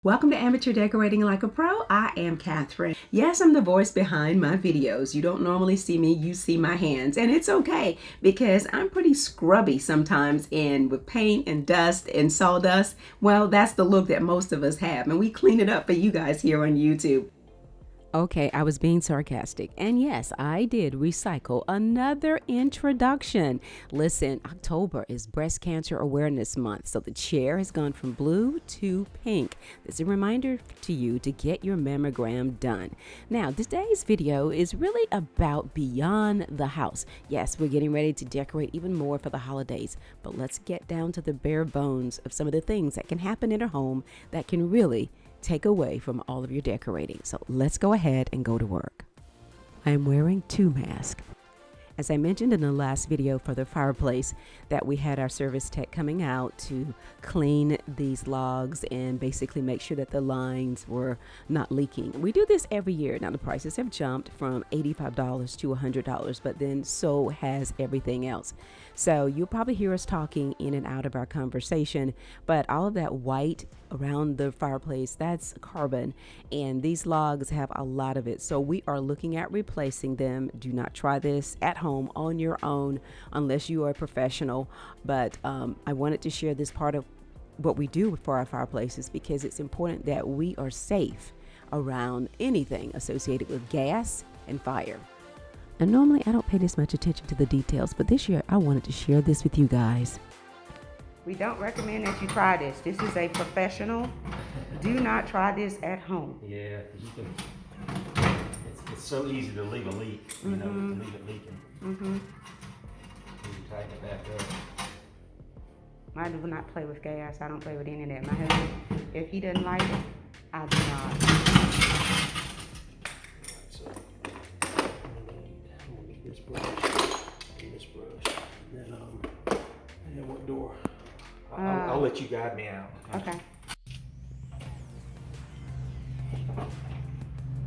Welcome to Amateur Decorating Like a Pro. I am Catherine. Yes, I'm the voice behind my videos. You don't normally see me, you see my hands. And it's okay because I'm pretty scrubby sometimes, and with paint and dust and sawdust, well, that's the look that most of us have. And we clean it up for you guys here on YouTube. Okay, I was being sarcastic. And yes, I did recycle another introduction. Listen, October is Breast Cancer Awareness Month, so the chair has gone from blue to pink. This is a reminder to you to get your mammogram done. Now, today's video is really about beyond the house. Yes, we're getting ready to decorate even more for the holidays, but let's get down to the bare bones of some of the things that can happen in a home that can really take away from all of your decorating. So let's go ahead and go to work. I'm wearing two masks. As I mentioned in the last video for the fireplace, that we had our service tech coming out to clean these logs and basically make sure that the lines were not leaking. We do this every year. Now the prices have jumped from $85 to $100, but then so has everything else. So you'll probably hear us talking in and out of our conversation, but all of that white around the fireplace, that's carbon, and these logs have a lot of it. So we are looking at replacing them. Do not try this at home on your own unless you are a professional. But I wanted to share this part of what we do for our fireplaces because it's important that we are safe around anything associated with gas and fire. And normally I don't pay this much attention to the details, but this year I wanted to share this with you guys. We don't recommend that you try this. This is a professional. Do not try this at home. Yeah, you can. It's so easy to leave a leak. You know, to leave it leaking. You tighten it back up. I do not play with gas. I don't play with any of that. My husband, if he doesn't like it, I do not. So I'm gonna need this brush and this brush. And then what door? I'll let you guide me out. Okay.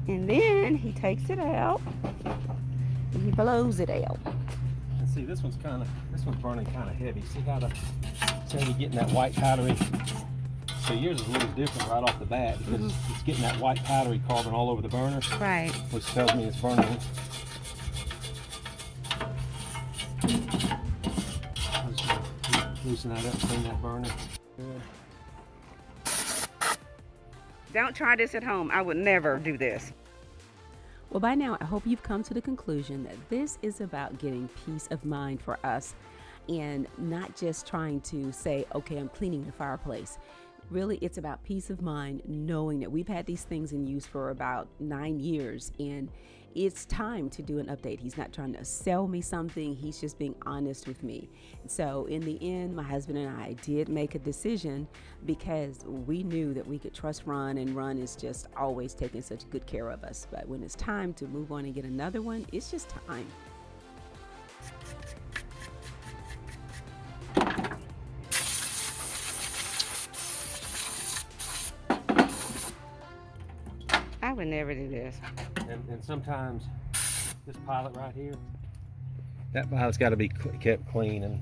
And then he takes it out and he blows it out. And see, this one's burning kind of heavy. See how you're getting that white powdery. So yours is a little different right off the bat because it's getting that white powdery carbon all over the burner. Right. Which tells me it's burning. Loosen that up, clean that burner. Don't try this at home. I would never do this. Well, by now, I hope you've come to the conclusion that this is about getting peace of mind for us and not just trying to say, okay, I'm cleaning the fireplace. Really, it's about peace of mind, knowing that we've had these things in use for about 9 years and it's time to do an update. He's not trying to sell me something. He's just being honest with me. So in the end, my husband and I did make a decision because we knew that we could trust Ron, and Ron is just always taking such good care of us. But when it's time to move on and get another one, it's just time. I would never do this. And sometimes this pilot right here, that pilot's got to be kept clean. And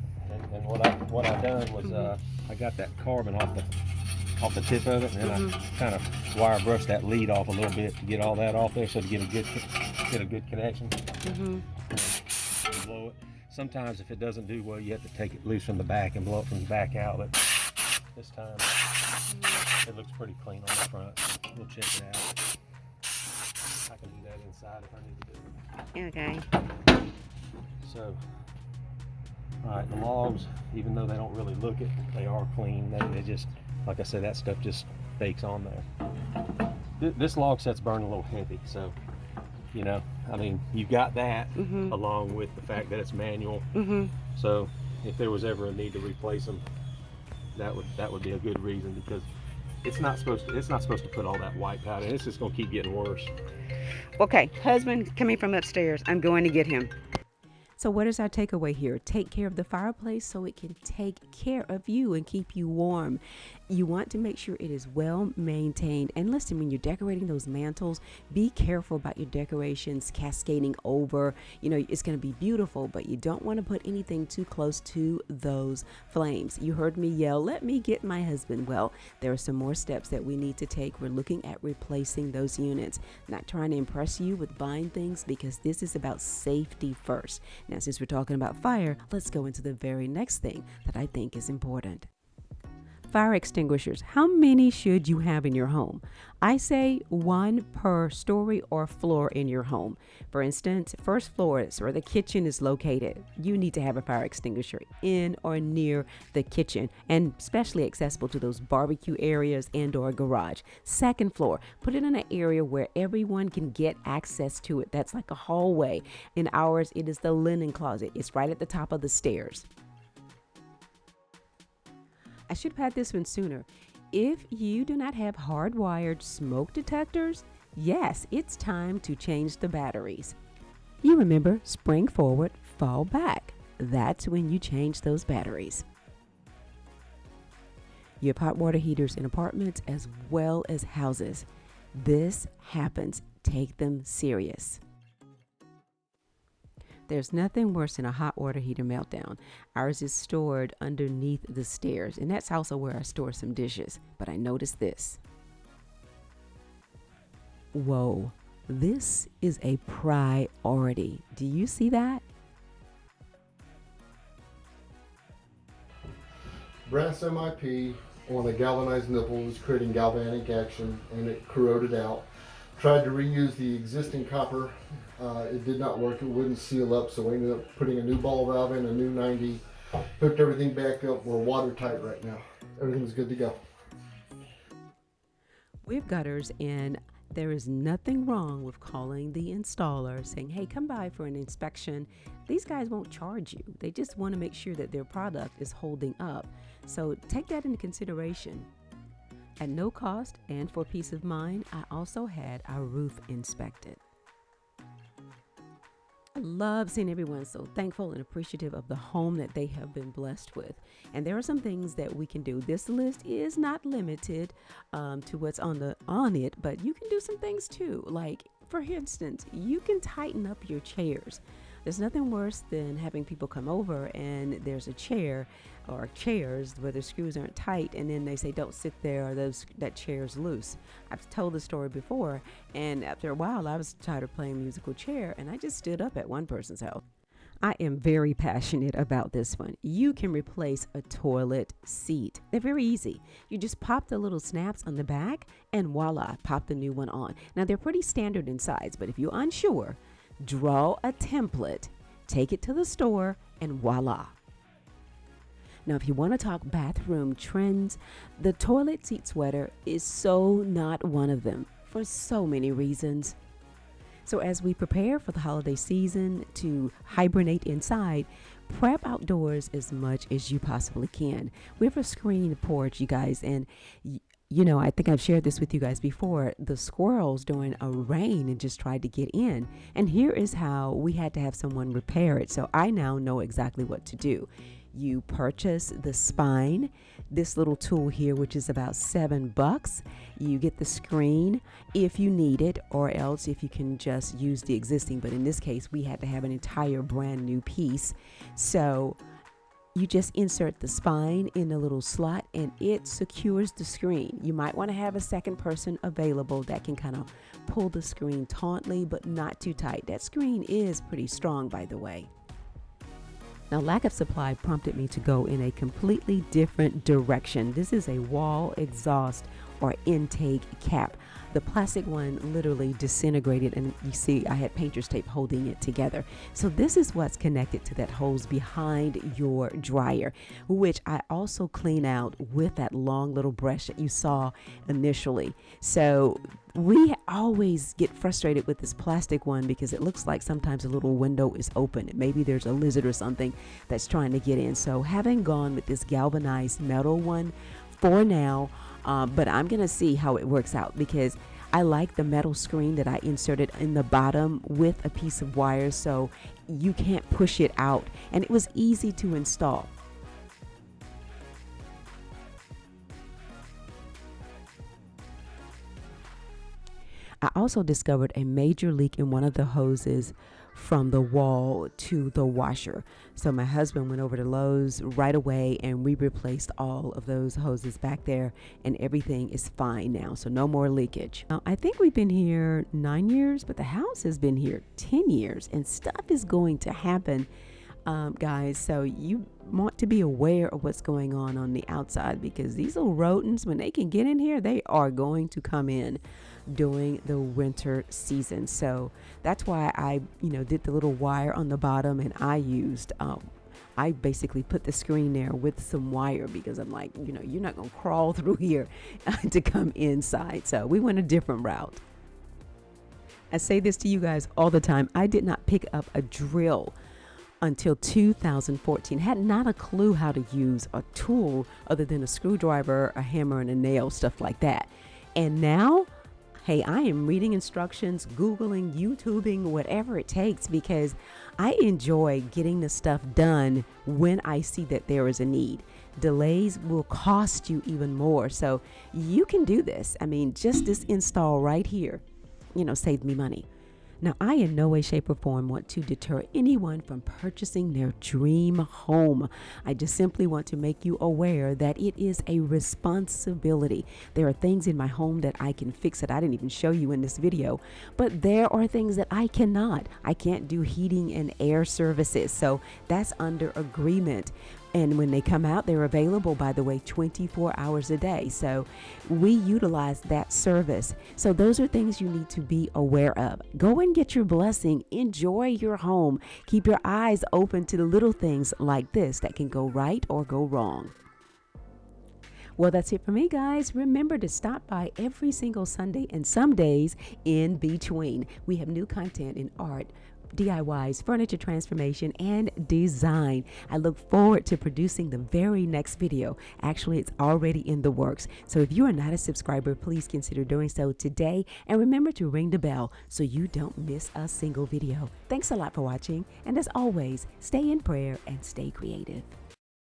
what I done was I got that carbon off the tip of it, and then I kind of wire brushed that lead off a little bit to get all that off there, so to get a good connection. Blow it. Sometimes if it doesn't do well, you have to take it loose from the back and blow it from the back out. But this time it looks pretty clean on the front. We'll check it out. I can do that inside if I need to do it. Okay. So, all right, the logs, even though they don't really look it, they are clean. They just, like I said, that stuff just bakes on there. This log set's burning a little heavy, so, you know, I mean, you've got that along with the fact that it's manual. So, if there was ever a need to replace them, that would be a good reason, because it's not supposed to put all that white powder. It's just going to keep getting worse. Okay, husband coming from upstairs. I'm going to get him. So what is our takeaway here? Take care of the fireplace so it can take care of you and keep you warm. You want to make sure it is well maintained. And listen, when you're decorating those mantles, be careful about your decorations cascading over. You know, it's going to be beautiful, but you don't want to put anything too close to those flames. You heard me yell, "Let me get my husband." Well, there are some more steps that we need to take. We're looking at replacing those units. Not trying to impress you with buying things, because this is about safety first. Now, since we're talking about fire, let's go into the very next thing that I think is important. Fire extinguishers. How many should you have in your home? I say one per story or floor in your home. For instance, first floor is where the kitchen is located. You need to have a fire extinguisher in or near the kitchen, and especially accessible to those barbecue areas and or garage. Second floor, put it in an area where everyone can get access to it. That's like a hallway. In ours, it is the linen closet. It's right at the top of the stairs. I should have had this one sooner. If you do not have hardwired smoke detectors, yes, it's time to change the batteries. You remember, spring forward, fall back. That's when you change those batteries. You have hot water heaters in apartments as well as houses. This happens. Take them serious. There's nothing worse than a hot water heater meltdown. Ours is stored underneath the stairs, and that's also where I store some dishes. But I noticed this. Whoa, this is a priority. Do you see that? Brass MIP on a galvanized nipple was creating galvanic action, and it corroded out. Tried to reuse the existing copper. It did not work. It wouldn't seal up, so we ended up putting a new ball valve in, a new 90, hooked everything back up. We're watertight right now. Everything's good to go. We have gutters, and there is nothing wrong with calling the installer, saying, "Hey, come by for an inspection." These guys won't charge you. They just want to make sure that their product is holding up. So take that into consideration. At no cost and for peace of mind, I also had our roof inspected. I love seeing everyone so thankful and appreciative of the home that they have been blessed with. And there are some things that we can do. This list is not limited to what's on it, but you can do some things too. Like, for instance, you can tighten up your chairs. There's nothing worse than having people come over and there's a chair or chairs where the screws aren't tight, and then they say, "Don't sit there," or that chair's loose. I've told the story before, and after a while I was tired of playing musical chair, and I just stood up at one person's house. I am very passionate about this one. You can replace a toilet seat. They're very easy. You just pop the little snaps on the back and voila, pop the new one on. Now, they're pretty standard in size, but if you're unsure, draw a template, take it to the store, and voila. Now, if you want to talk bathroom trends, the toilet seat sweater is so not one of them for so many reasons. So as we prepare for the holiday season to hibernate inside, prep outdoors as much as you possibly can. We have a screened porch, you guys, and you know, I think I've shared this with you guys before. The squirrels during a rain and just tried to get in. And here is how we had to have someone repair it. So I now know exactly what to do. You purchase the spine, this little tool here, which is about $7. You get the screen if you need it, or else if you can just use the existing. But in this case, we had to have an entire brand new piece. So you just insert the spine in a little slot and it secures the screen. You might want to have a second person available that can kind of pull the screen tautly, but not too tight. That screen is pretty strong, by the way. Now, lack of supply prompted me to go in a completely different direction. This is a wall exhaust or intake cap. The plastic one literally disintegrated, and you see I had painter's tape holding it together. So this is what's connected to that hose behind your dryer, which I also clean out with that long little brush that you saw initially. So we always get frustrated with this plastic one because it looks like sometimes a little window is open. Maybe there's a lizard or something that's trying to get in. So having gone with this galvanized metal one for now, but I'm going to see how it works out, because I like the metal screen that I inserted in the bottom with a piece of wire so you can't push it out, and it was easy to install. I also discovered a major leak in one of the hoses from the wall to the washer. So my husband went over to Lowe's right away and we replaced all of those hoses back there, and everything is fine now. So no more leakage. Now, I think we've been here 9 years, but the house has been here 10 years and stuff is going to happen. Guys, so you want to be aware of what's going on the outside, because these little rodents, when they can get in here, they are going to come in during the winter season. So that's why I, did the little wire on the bottom, and I basically put the screen there with some wire, because I'm like, you're not going to crawl through here to come inside. So we went a different route. I say this to you guys all the time. I did not pick up a drill until 2014. Had not a clue how to use a tool other than a screwdriver, a hammer, and a nail, stuff like that. And now, hey, I am reading instructions, Googling, YouTubing, whatever it takes, because I enjoy getting the stuff done when I see that there is a need. Delays will cost you even more. So you can do this. I mean, just this install right here, saved me money. Now, I in no way, shape, or form want to deter anyone from purchasing their dream home. I just simply want to make you aware that it is a responsibility. There are things in my home that I can fix that I didn't even show you in this video, but there are things that I cannot. I can't do heating and air services, so that's under agreement. And when they come out, they're available, by the way, 24 hours a day. So we utilize that service. So those are things you need to be aware of. Go and get your blessing. Enjoy your home. Keep your eyes open to the little things like this that can go right or go wrong. Well, that's it for me, guys. Remember to stop by every single Sunday and some days in between. We have new content in art, DIYs, furniture transformation, and design. I look forward to producing the very next video. Actually, it's already in the works. So if you are not a subscriber, please consider doing so today. And remember to ring the bell so you don't miss a single video. Thanks a lot for watching. And as always, stay in prayer and stay creative.